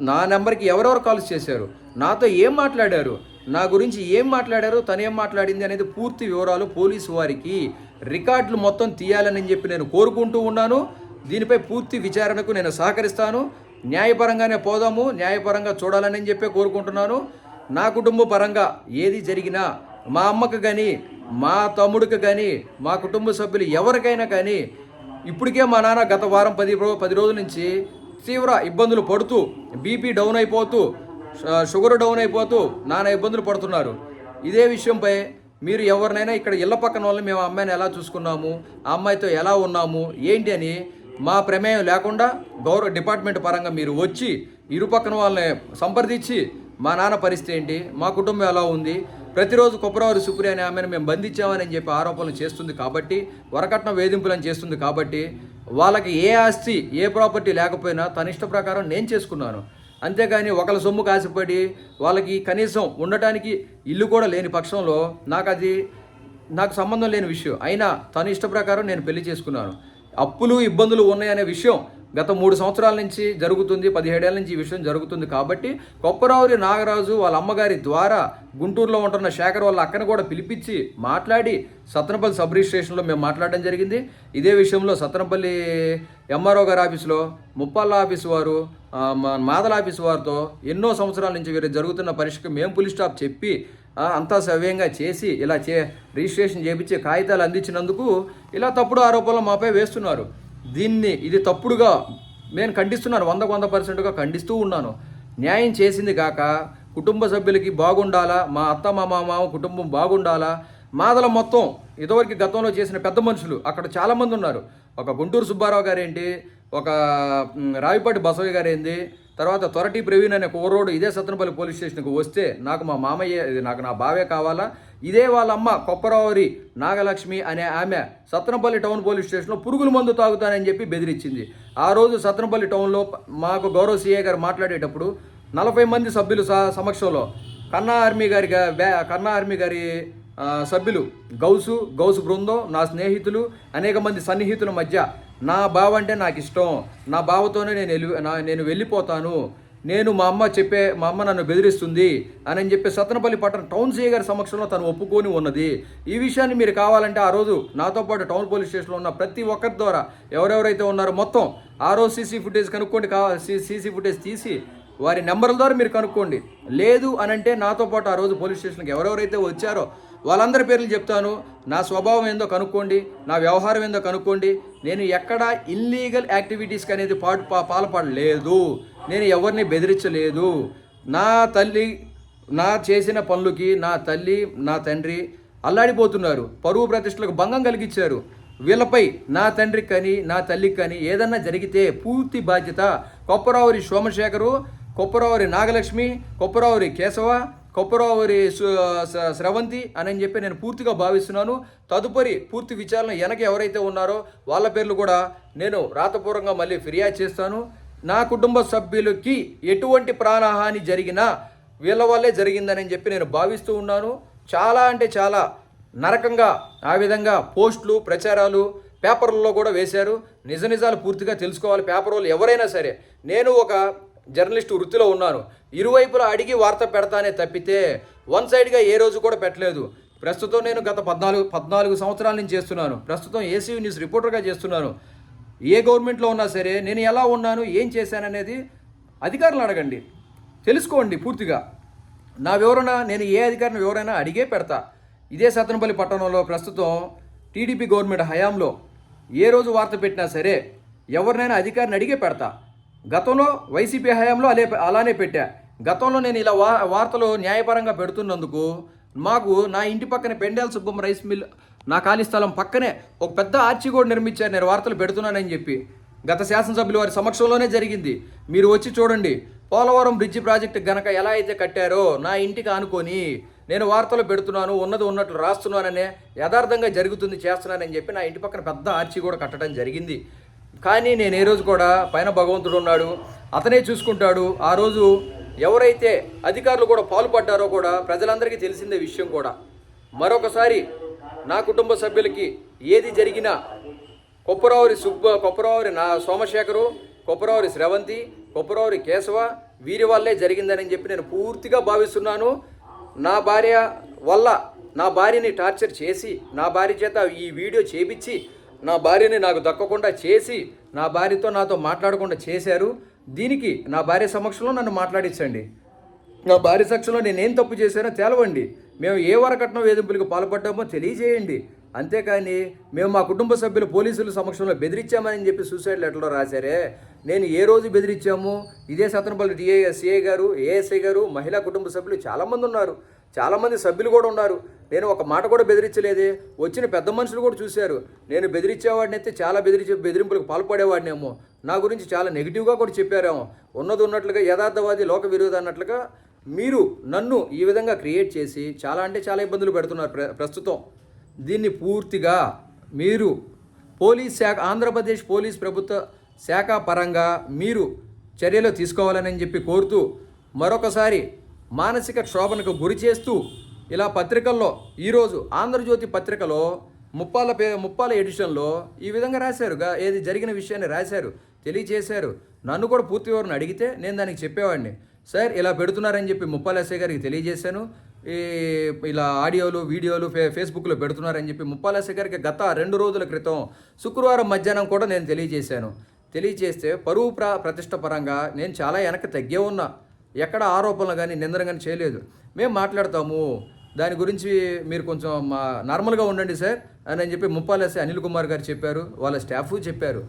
నా నెంబర్కి ఎవరెవరు కాల్స్ చేశారు, నాతో ఏం మాట్లాడారు, నా గురించి ఏం మాట్లాడారు, తను ఏం మాట్లాడింది అనేది పూర్తి వివరాలు పోలీసు వారికి రికార్డులు మొత్తం తీయాలని చెప్పి నేను కోరుకుంటూ ఉన్నాను. దీనిపై పూర్తి విచారణకు నేను సహకరిస్తాను. న్యాయపరంగానే పోదాము, న్యాయపరంగా చూడాలని చెప్పి కోరుకుంటున్నాను. నా కుటుంబ పరంగా ఏది జరిగినా మా అమ్మకు కానీ, మా తమ్ముడికి కానీ, మా కుటుంబ సభ్యులు ఎవరికైనా కానీ ఇప్పటికే మా నాన్న గత వారం 10 రోజుల నుంచి తీవ్ర ఇబ్బందులు పడుతూ, బీపీ డౌన్ అయిపోతూ, షుగర్ డౌన్ అయిపోతూ నానా ఇబ్బందులు పడుతున్నారు. ఇదే విషయంపై మీరు ఎవరినైనా ఇక్కడ ఇళ్ళ పక్కన వాళ్ళని మేము అమ్మాయిని ఎలా చూసుకున్నాము, ఆ అమ్మాయితో ఎలా ఉన్నాము ఏంటి అని మా ప్రమేయం లేకుండా డిపార్ట్మెంట్ పరంగా మీరు వచ్చి ఇరు పక్కన వాళ్ళని సంప్రదించి మా నాన్న పరిస్థితి ఏంటి, మా కుటుంబం ఎలా ఉంది, ప్రతిరోజు కొప్పరవారి సుప్రియ అనే ఆమెను మేము బంధించామని చెప్పి ఆరోపణలు చేస్తుంది కాబట్టి, వరకట్న వేధింపులను చేస్తుంది కాబట్టి, వాళ్ళకి ఏ ఆస్తి ఏ ప్రాపర్టీ లేకపోయినా తన ఇష్ట ప్రకారం నేను చేసుకున్నాను. అంతేగాని ఒకళ్ళ సొమ్ము కాసిపడి వాళ్ళకి కనీసం ఉండటానికి ఇల్లు కూడా లేని పక్షంలో నాకు సంబంధం లేని విషయం. అయినా తన ఇష్ట ప్రకారం నేను పెళ్లి చేసుకున్నాను. అప్పులు ఇబ్బందులు ఉన్నాయనే విషయం గత 3 సంవత్సరాల నుంచి జరుగుతుంది, 17 ఏళ్ళ నుంచి ఈ విషయం జరుగుతుంది కాబట్టి కొప్పరవారి నాగరాజు వాళ్ళ అమ్మగారి ద్వారా గుంటూరులో ఉంటున్న శేఖర్ వాళ్ళ అక్కను కూడా పిలిపించి మాట్లాడి సత్తెనపల్లి సబ్ రిజిస్ట్రేషన్లో మేము మాట్లాడడం జరిగింది. ఇదే విషయంలో సత్తెనపల్లి ఎంఆర్ఓ గారి ఆఫీసులో, ముప్పాళ్ళ ఆఫీసు వారు, మాదల ఆఫీసు వారితో ఎన్నో సంవత్సరాల నుంచి వీరు జరుగుతున్న పరీక్షకు మేము పులి స్టాప్ చెప్పి అంతా సవ్యంగా చేసి ఇలా రిజిస్ట్రేషన్ చేయించి కాగితాలు అందించినందుకు ఇలా తప్పుడు ఆరోపణలు మాపై వేస్తున్నారు. ఇది తప్పుడుగా నేను ఖండిస్తున్నాను, 100% ఖండిస్తూ ఉన్నాను. న్యాయం చేసింది కాక కుటుంబ సభ్యులకి బాగుండాలా, మా అత్త మా మామ కుటుంబం బాగుండాలా. మాదల మొత్తం ఇదివరకు గతంలో చేసిన పెద్ద మనుషులు అక్కడ చాలామంది ఉన్నారు. ఒక గుంటూరు సుబ్బారావు గారేంటి, ఒక రావిపాటి బసవయ్య గారేంది, తర్వాత త్వరటి ప్రవీణ్ అనే కుర్రోడు ఇదే సత్తెనపల్లి పోలీస్ స్టేషన్కి వస్తే నాకు మా మామయ్య, నాకు నా బావే కావాలా. ఇదే వాళ్ళ అమ్మ కొప్పరవారి నాగలక్ష్మి అనే ఆమె సత్తెనపల్లి టౌన్ పోలీస్ స్టేషన్లో పురుగుల మందు తాగుతానని చెప్పి బెదిరించింది. ఆ రోజు సత్తెనపల్లి టౌన్లో మాకు గౌరవ సిఐ గారు మాట్లాడేటప్పుడు 40 మంది సభ్యులు సమక్షంలో కన్నా ఆర్మీ గారి సభ్యులు గౌసు బృందం, నా స్నేహితులు, అనేక మంది సన్నిహితుల మధ్య నా బావ అంటే నాకు ఇష్టం, నా బావతోనే నేను వెళ్ళిపోతాను, మా అమ్మ నన్ను బెదిరిస్తుంది అని చెప్పి సత్తెనపల్లి పట్టణ టౌన్ సిఐ గారి సమక్షంలో తను ఒప్పుకొని ఉన్నది. ఈ విషయాన్ని మీరు కావాలంటే ఆ రోజు నాతో పాటు టౌన్ పోలీస్ స్టేషన్లో ఉన్న ప్రతి ఒక్కరి ద్వారా ఎవరెవరైతే ఉన్నారో మొత్తం ఆ రోజు సీసీ ఫుటేజ్ కనుక్కోండి, సీసీ ఫుటేజ్ తీసి వారి నెంబర్ల ద్వారా మీరు కనుక్కోండి. లేదు అనంటే నాతో పాటు ఆ రోజు పోలీస్ స్టేషన్కి ఎవరెవరైతే వచ్చారో వాళ్ళందరి పేర్లు చెప్తాను. నా స్వభావం ఏందో కనుక్కోండి, నా వ్యవహారం ఏందో కనుక్కోండి. నేను ఎక్కడ ఇల్లీగల్ యాక్టివిటీస్కి అనేది పాల్పడలేదు, నేను ఎవరిని బెదిరించలేదు. నా చేసిన పనులకి నా తల్లి నా తండ్రి అల్లాడిపోతున్నారు, పరువు ప్రతిష్టలకు భంగం కలిగించారు. వీళ్ళపై నా తండ్రికి కానీ నా తల్లికి కానీ ఏదన్నా జరిగితే పూర్తి బాధ్యత కొప్పరవారి సోమశేఖరు, కొప్పరవారి నాగలక్ష్మి, కొప్పరవారి కేశవ, కొప్పరవారి స్రవంతి అని చెప్పి నేను పూర్తిగా భావిస్తున్నాను. తదుపరి పూర్తి విచారణ వెనక ఎవరైతే ఉన్నారో వాళ్ళ పేర్లు కూడా నేను రాతపూర్వకంగా మళ్ళీ ఫిర్యాదు చేస్తాను. నా కుటుంబ సభ్యులకి ఎటువంటి ప్రాణహాని జరిగినా వీళ్ళ వల్లే జరిగిందని చెప్పి నేను భావిస్తూ ఉన్నాను. చాలా అంటే చాలా నరకంగా ఆ విధంగా పోస్టులు ప్రచారాలు పేపర్లలో కూడా వేశారు. నిజాలు పూర్తిగా తెలుసుకోవాలి పేపర్ వాళ్ళు ఎవరైనా సరే. నేను ఒక జర్నలిస్టు వృత్తిలో ఉన్నాను, ఇరువైపులా అడిగి వార్త పెడతానే తప్పితే వన్ సైడ్గా ఏ రోజు కూడా పెట్టలేదు. ప్రస్తుతం నేను గత 14 సంవత్సరాల నుంచి చేస్తున్నాను. ప్రస్తుతం ఏసీ న్యూస్ రిపోర్టర్గా చేస్తున్నాను. ఏ గవర్నమెంట్లో ఉన్నా సరే నేను ఎలా ఉన్నాను, ఏం చేశాననేది అధికారులు అడగండి, తెలుసుకోండి పూర్తిగా. నా వివరణ నేను ఏ అధికారిని వివరైనా అడిగే పెడతా. ఇదే సత్తెనపల్లి పట్టణంలో ప్రస్తుతం టీడీపీ గవర్నమెంట్ హయాంలో ఏ రోజు వార్త పెట్టినా సరే ఎవరినైనా అధికారిని అడిగే పెడతా. గతంలో వైసీపీ హయాంలో అలానే పెట్టా. గతంలో నేను ఇలా వార్తలు న్యాయపరంగా పెడుతున్నందుకు మాకు నా ఇంటి పక్కన పెండేల సుబ్బమ్మ రైస్ మిల్ నా ఖాళీ స్థలం పక్కనే ఒక పెద్ద ఆర్చి కూడా నిర్మించారు నేను వార్తలు పెడుతున్నానని చెప్పి. గత శాసనసభ్యుల వారి సమక్షంలోనే జరిగింది. మీరు వచ్చి చూడండి. పోలవరం బ్రిడ్జి ప్రాజెక్టు గనక ఎలా అయితే కట్టారో నా ఇంటికి ఆనుకొని నేను వార్తలు పెడుతున్నాను, ఉన్నది ఉన్నట్లు రాస్తున్నాననే యథార్థంగా జరుగుతుంది చేస్తున్నానని చెప్పి నా ఇంటి పక్కన పెద్ద ఆర్చి కూడా కట్టడం జరిగింది. కానీ నేను ఏ రోజు కూడా పైన భగవంతుడు ఉన్నాడు, అతనే చూసుకుంటాడు. ఆ రోజు ఎవరైతే అధికారులు కూడా పాల్పడ్డారో కూడా ప్రజలందరికీ తెలిసిందే విషయం కూడా. మరొకసారి నా కుటుంబ సభ్యులకి ఏది జరిగినా కొప్పరావురి నా సోమశేఖరు, కొప్పరావురి శ్రవంతి, కొప్పరావురి కేశవ వీరి వల్లే జరిగిందని చెప్పి నేను పూర్తిగా భావిస్తున్నాను. నా భార్య వల్ల నా భార్యని టార్చర్ చేసి నా భార్య చేత ఈ వీడియో చేపించి నా భార్యని నాకు దక్కకుండా చేసి నా భార్యతో నాతో మాట్లాడకుండా చేశారు. దీనికి నా భార్య సమక్షంలో నన్ను మాట్లాడించండి. నా భార్య సమక్షంలో నేనేం తప్పు చేశానో తేలవండి. మేము ఏ వరకట్నం వేధింపులకు పాల్పడ్డామో తెలియజేయండి. అంతేకాని మేము మా కుటుంబ సభ్యులు పోలీసుల సమక్షంలో బెదిరించామని చెప్పి సూసైడ్ లెటర్లో రాశారే. నేను ఏ రోజు బెదిరించాము? ఇదే సత్తెనపల్లి సిఐ గారు, ఏఎస్ఐ గారు, మహిళా కుటుంబ సభ్యులు చాలామంది ఉన్నారు, చాలామంది సభ్యులు కూడా ఉన్నారు. నేను ఒక మాట కూడా బెదిరించలేదే. వచ్చిన పెద్ద మనుషులు కూడా చూశారు. నేను బెదిరించేవాడిని అయితే చాలా బెదిరింపులకు పాల్పడేవాడినేమో. నా గురించి చాలా నెగిటివ్గా కూడా చెప్పారేమో. ఉన్నది ఉన్నట్లుగా యథార్థవాది లోక విరోధి అన్నట్లుగా మీరు నన్ను ఈ విధంగా క్రియేట్ చేసి చాలా అంటే చాలా ఇబ్బందులు పెడుతున్నారు ప్రస్తుతం. దీన్ని పూర్తిగా మీరు పోలీస్ శాఖ, ఆంధ్రప్రదేశ్ పోలీస్ ప్రభుత్వ శాఖ పరంగా మీరు చర్యలు తీసుకోవాలని చెప్పి కోరుతూ మరొకసారి మానసిక క్షోభనకు గురి చేస్తూ ఇలా పత్రికల్లో ఈరోజు ఆంధ్రజ్యోతి పత్రికలో ముప్పాల ఎడిషన్లో ఈ విధంగా రాశారు. ఏది జరిగిన విషయాన్ని రాశారు, తెలియచేశారు. నన్ను కూడా పూర్తి వివరణ అడిగితే నేను దానికి చెప్పేవాడిని. సార్ ఇలా పెడుతున్నారని చెప్పి ముప్పాల ఎస్ఐ గారికి తెలియజేశాను. ఇలా ఆడియోలు వీడియోలు ఫేస్బుక్లో పెడుతున్నారని చెప్పి ముప్పాల ఎస్ఐ గారికి గత 2 రోజుల క్రితం శుక్రవారం మధ్యాహ్నం కూడా నేను తెలియజేశాను. తెలియజేస్తే పరువు ప్రతిష్ట పరంగా నేను చాలా వెనక్కి తగ్గే ఉన్నా. ఎక్కడ ఆరోపణలు కానీ నిందన కానీ చేయలేదు. మేము మాట్లాడతాము, దాని గురించి మీరు కొంచెం నార్మల్గా ఉండండి సార్ అని చెప్పి ముప్పాల ఎస్ఐ అనిల్ కుమార్ గారు చెప్పారు. వాళ్ళ స్టాఫ్ చెప్పారు.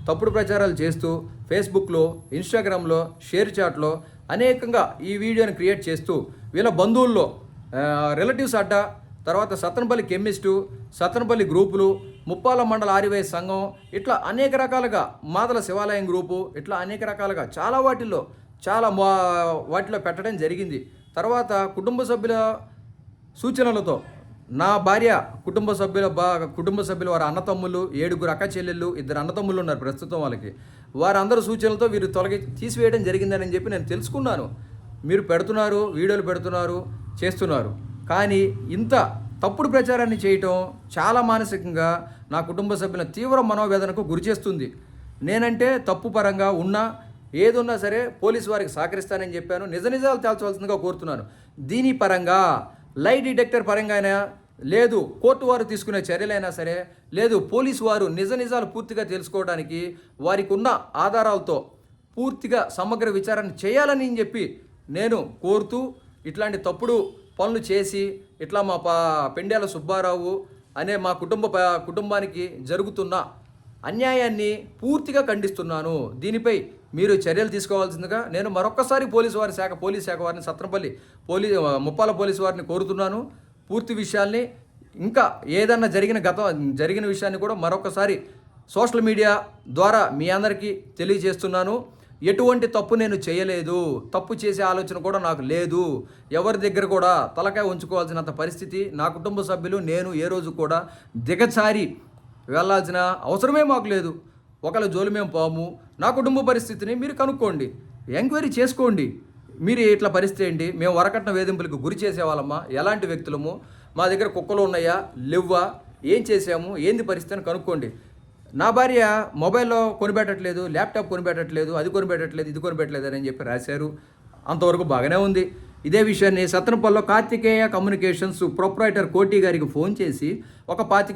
తప్పుడు ప్రచారాలు చేస్తూ ఫేస్బుక్లో, ఇన్స్టాగ్రామ్లో, షేర్ చాట్లో అనేకంగా ఈ వీడియోని క్రియేట్ చేస్తూ వీళ్ళ బంధువుల్లో రిలేటివ్స్ అడ్డా, తర్వాత సత్తెనపల్లి కెమిస్టు, సత్తెనపల్లి గ్రూపులు, ముప్పాల మండల ఆర్యవైశ్య సంఘం, ఇట్లా అనేక రకాలుగా మాదల శివాలయం గ్రూపు, ఇట్లా అనేక రకాలుగా చాలా వాటిలో పెట్టడం జరిగింది. తర్వాత కుటుంబ సభ్యుల సూచనలతో నా భార్య కుటుంబ సభ్యులు వారి అన్నతమ్ములు, 7 అక్క చెల్లెళ్ళు, 2 అన్నతమ్ములు ఉన్నారు ప్రస్తుతం వాళ్ళకి. వారందరూ సూచనలతో వీరు తీసివేయడం జరిగిందని చెప్పి నేను తెలుసుకున్నాను. మీరు పెడుతున్నారు, వీడియోలు పెడుతున్నారు, చేస్తున్నారు. కానీ ఇంత తప్పుడు ప్రచారాన్ని చేయటం చాలా మానసికంగా నా కుటుంబ సభ్యుల తీవ్ర మనోవేదనకు గురి చేస్తుంది. నేనంటే తప్పు పరంగా ఉన్నా ఏదున్నా సరే పోలీసు వారికి సహకరిస్తానని చెప్పాను. నిజాలు తేల్చవలసిందిగా కోరుతున్నాను. దీని పరంగా లై డిటెక్టర్ పరంగా అయినా లేదు, కోర్టు వారు తీసుకునే చర్యలైనా సరే, లేదు పోలీసు వారు నిజాలు పూర్తిగా తెలుసుకోవడానికి వారికి ఉన్న ఆధారాలతో పూర్తిగా సమగ్ర విచారణ చేయాలని చెప్పి నేను కోరుతూ, ఇట్లాంటి తప్పుడు పనులు చేసి ఇట్లా మా పెండేల సుబ్బారావు అనే మా కుటుంబానికి జరుగుతున్న అన్యాయాన్ని పూర్తిగా ఖండిస్తున్నాను. దీనిపై మీరు చర్యలు తీసుకోవాల్సిందిగా నేను మరొక్కసారి పోలీస్ శాఖ వారిని, సత్తెనపల్లి ముప్పాల పోలీసు వారిని కోరుతున్నాను. పూర్తి విషయాల్ని ఇంకా ఏదన్నా జరిగిన విషయాన్ని కూడా మరొకసారి సోషల్ మీడియా ద్వారా మీ అందరికీ తెలియజేస్తున్నాను. ఎటువంటి తప్పు నేను చేయలేదు, తప్పు చేసే ఆలోచన కూడా నాకు లేదు. ఎవరి దగ్గర కూడా తలకాయ ఉంచుకోవాల్సినంత పరిస్థితి నా కుటుంబ సభ్యులు, నేను ఏ రోజు కూడా దిగచారి వెళ్ళాల్సిన అవసరమే మాకు లేదు. ఒకళ్ళ జోలి మేము పోము. నా కుటుంబ పరిస్థితిని మీరు కనుక్కోండి, ఎంక్వైరీ చేసుకోండి. మీరు ఇట్లా పరిస్థితి ఏంటి, మేము వరకట్న వేధింపులకు గురి చేసేవాళ్ళమ్మా, ఎలాంటి వ్యక్తులము, మా దగ్గర కుక్కలు ఉన్నాయా లేవా, ఏం చేసాము, ఏంది పరిస్థితి అని కనుక్కోండి. నా భార్య మొబైల్లో కొనిపెట్టట్లేదు, ల్యాప్టాప్ కొనిపెట్టట్లేదు, అది కొనిపెట్టట్లేదు, ఇది కొనిపెట్టలేదు అని చెప్పి రాశారు. అంతవరకు బాగానే ఉంది. ఇదే విషయాన్ని సత్తెనపల్లిలో కార్తికేయ కమ్యూనికేషన్స్ ప్రొప్రైటర్ కోటి గారికి ఫోన్ చేసి ఒక